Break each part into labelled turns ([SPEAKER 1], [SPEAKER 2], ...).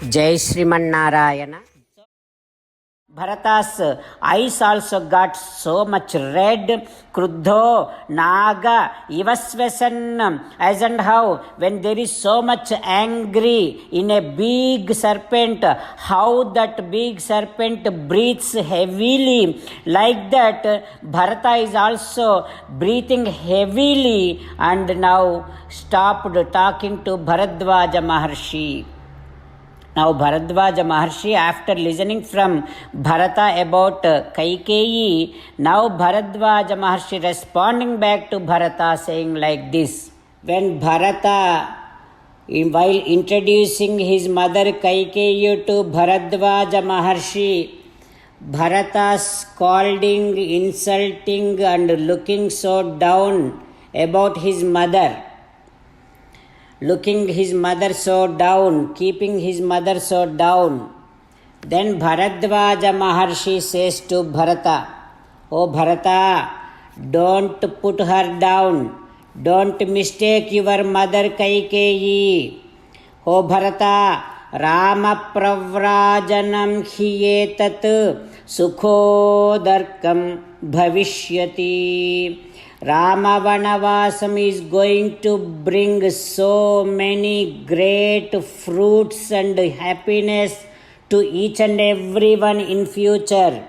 [SPEAKER 1] Jai Srimanarayana. Bharata's eyes also got so much red. Kruddho, Naga, Ivasvesan. As and how, when there is so much angry in a big serpent, how that big serpent breathes heavily. Like that, Bharata is also breathing heavily and now stopped talking to Bharadwaja Maharshi. Now Bharadwaja Maharshi, after listening from Bharata about Kaikeyi, now Bharadwaja Maharshi responding back to Bharata saying like this. When Bharata, while introducing his mother Kaikeyi to Bharadwaja Maharshi, Bharata scolding, insulting and looking so down about his mother. Looking his mother so down, keeping his mother so down. Then Bharadwaja Maharshi says to Bharata, "Oh Bharata, don't put her down. Don't mistake your mother Kaikeyi. Oh Bharata, Rama pravrajanam hi etat sukhodarkam bhavishyati." Rama Vanavasam is going to bring so many great fruits and happiness to each and everyone in future.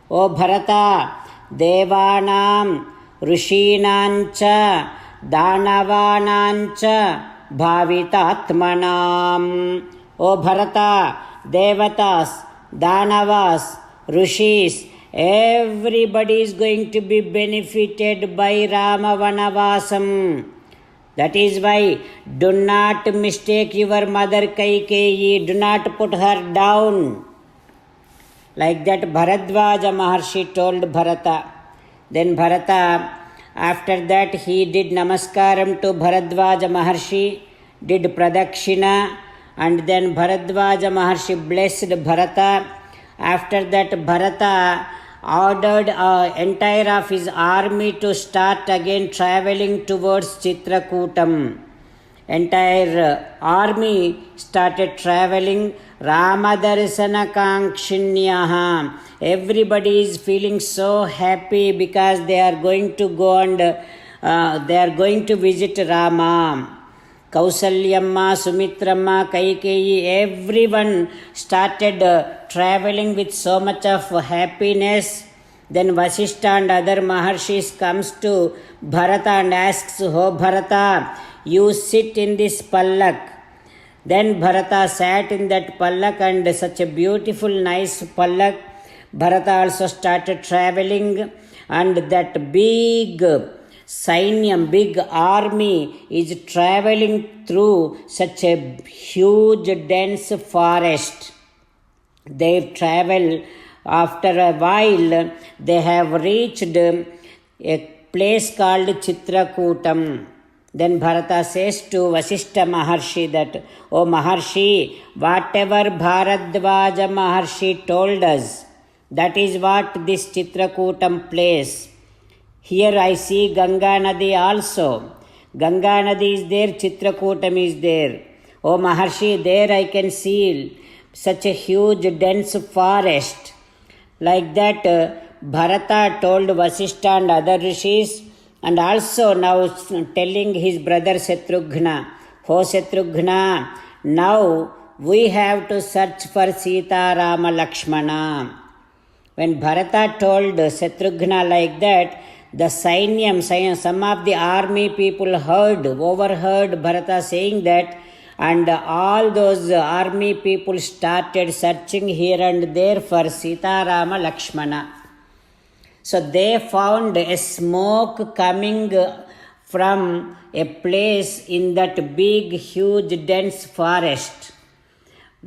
[SPEAKER 1] O Bharata, Devanam, Rishinancha, Danavanancha, Bhavitatmanam. O Bharata, Devatas, Danavas, Rishis, everybody is going to be benefited by Rama Vanavasam. That is why do not mistake your mother Kaikeyi. Do not put her down. Like that Bharadwaja Maharshi told Bharata. Then Bharata, after that he did namaskaram to Bharadwaja Maharshi, did pradakshina, and then Bharadwaja Maharshi blessed Bharata. After that Bharata ordered entire of his army to start again traveling towards Chitrakutam. Entire army started traveling. Ramadarshana Kankshinyaha. Everybody is feeling so happy because they are going to go and they are going to visit Rama. Kausalyamma, Sumitramma, Kaikeyi, everyone started traveling with so much of happiness. Then Vasishtha and other Maharshis comes to Bharata and asks, "Oh Bharata, you sit in this pallak." Then Bharata sat in that pallak, and such a beautiful nice pallak. Bharata also started traveling, and that big Sainyam, big army is traveling through such a huge dense forest. They travel. After a while, they have reached a place called Chitrakutam. Then Bharata says to Vasishtha Maharshi that, "Oh Maharshi, whatever Bharadwaja Maharshi told us, that is what this Chitrakutam place. Here I see Ganga Nadi also. Ganga Nadi is there, Chitrakutam is there. Oh Maharshi, there I can see such a huge dense forest." Like that Bharata told Vasishtha and other rishis, and also now telling his brother Shatrughna, "Oh Shatrughna, now we have to search for Sita, Rama, Lakshmana." When Bharata told Shatrughna like that, the Sainyam, some of the army people overheard Bharata saying that, and all those army people started searching here and there for Sita, Rama, Lakshmana. So they found a smoke coming from a place in that big, huge, dense forest.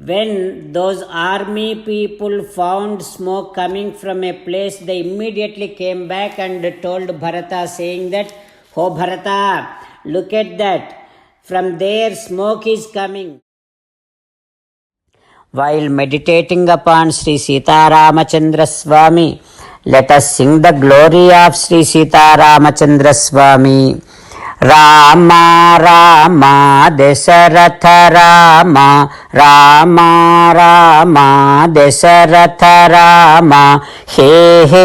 [SPEAKER 1] When those army people found smoke coming from a place, they immediately came back and told Bharata saying that, "Oh Bharata, look at that. From there smoke is coming." While meditating upon Sri Sita Ramachandra Swami, let us sing the glory of Sri Sita Ramachandra Swami. Rama Rama Dasharatha Rama Rama Rama Dasharatha Rama hey hey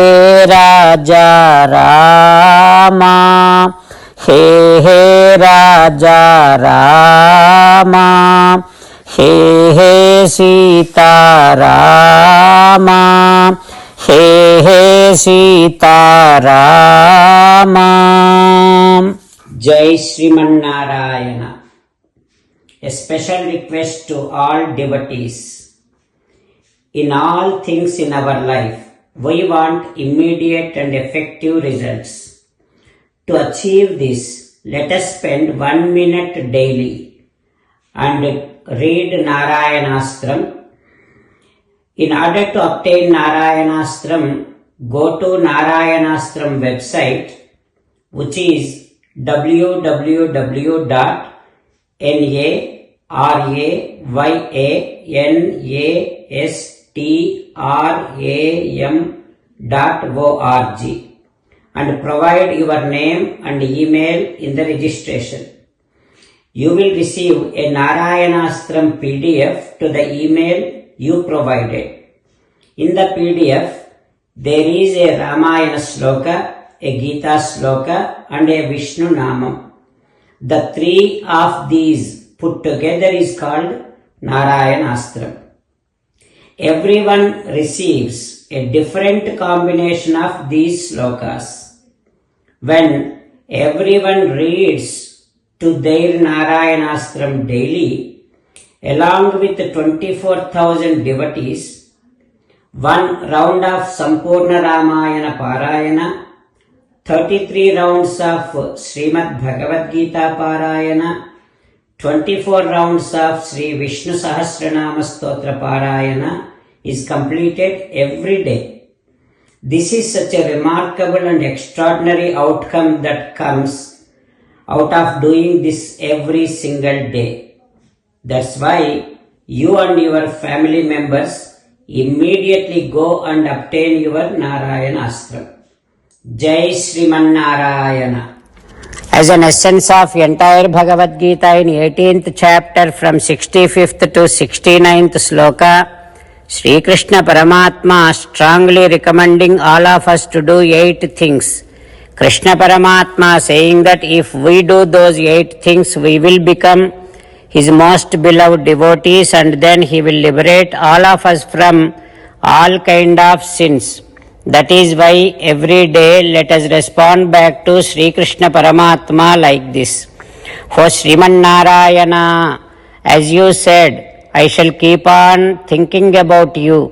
[SPEAKER 1] Raja Rama hey hey Raja Rama hey hey Sitarama hey hey Sitarama. Jai Srimanarayana. A special request to all devotees. In all things in our life, we want immediate and effective results. To achieve this, let us spend 1 minute daily and read Narayanastram. In order to obtain Narayanastram, go to Narayanastram website, which is www.narayanastram.org and provide your name and email in the registration. You will receive a Narayanastram PDF to the email you provided. In the PDF, there is a Ramayana Sloka, a Gita Sloka and a Vishnu Namam. The three of these put together is called Narayanastram. Everyone receives a different combination of these slokas. When everyone reads to their Narayanastram daily, along with 24,000 devotees, one round of Sampurna Ramayana Parayana, 33 rounds of Srimad Bhagavad Gita Parayana, 24 rounds of Sri Vishnu Sahasranama Stotra Parayana is completed every day. This is such a remarkable and extraordinary outcome that comes out of doing this every single day. That's why you and your family members immediately go and obtain your Narayanastram. Jai Srimanarayana. As an essence of entire Bhagavad Gita in 18th chapter from 65th to 69th sloka, Sri Krishna Paramatma strongly recommending all of us to do 8 things. Krishna Paramatma saying that if we do those 8 things, we will become His most beloved devotees and then He will liberate all of us from all kind of sins. That is why every day let us respond back to Sri Krishna Paramatma like this. O Sriman Narayana, as you said, I shall keep on thinking about you.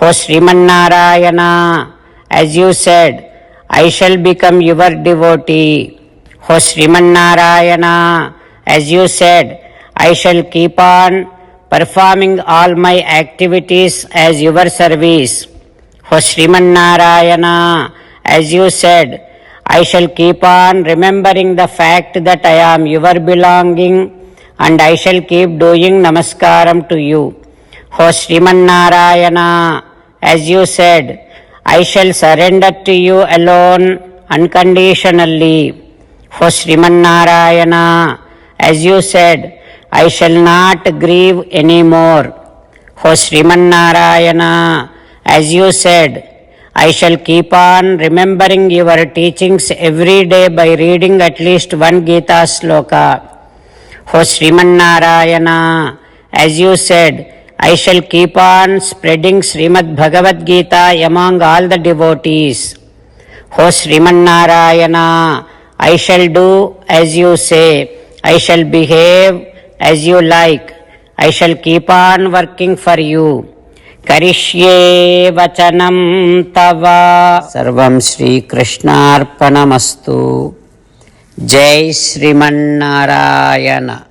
[SPEAKER 1] O Sriman Narayana, as you said, I shall become your devotee. O Sriman Narayana, as you said, I shall keep on performing all my activities as your service. O Sriman Narayana, as you said, I shall keep on remembering the fact that I am your belonging and I shall keep doing namaskaram to you. O Sriman Narayana, as you said, I shall surrender to you alone unconditionally. O Sriman Narayana, as you said, I shall not grieve anymore. O Sriman Narayana, as you said, I shall keep on remembering your teachings every day by reading at least 1 Gita sloka. O Sriman Narayana, as you said, I shall keep on spreading Srimad Bhagavad Gita among all the devotees. O Sriman Narayana, I shall do as you say. I shall behave as you like. I shall keep on working for you. Karishye vachanam tava. Sarvam Shri Krishnarpanamastu. Jai Sriman Narayana.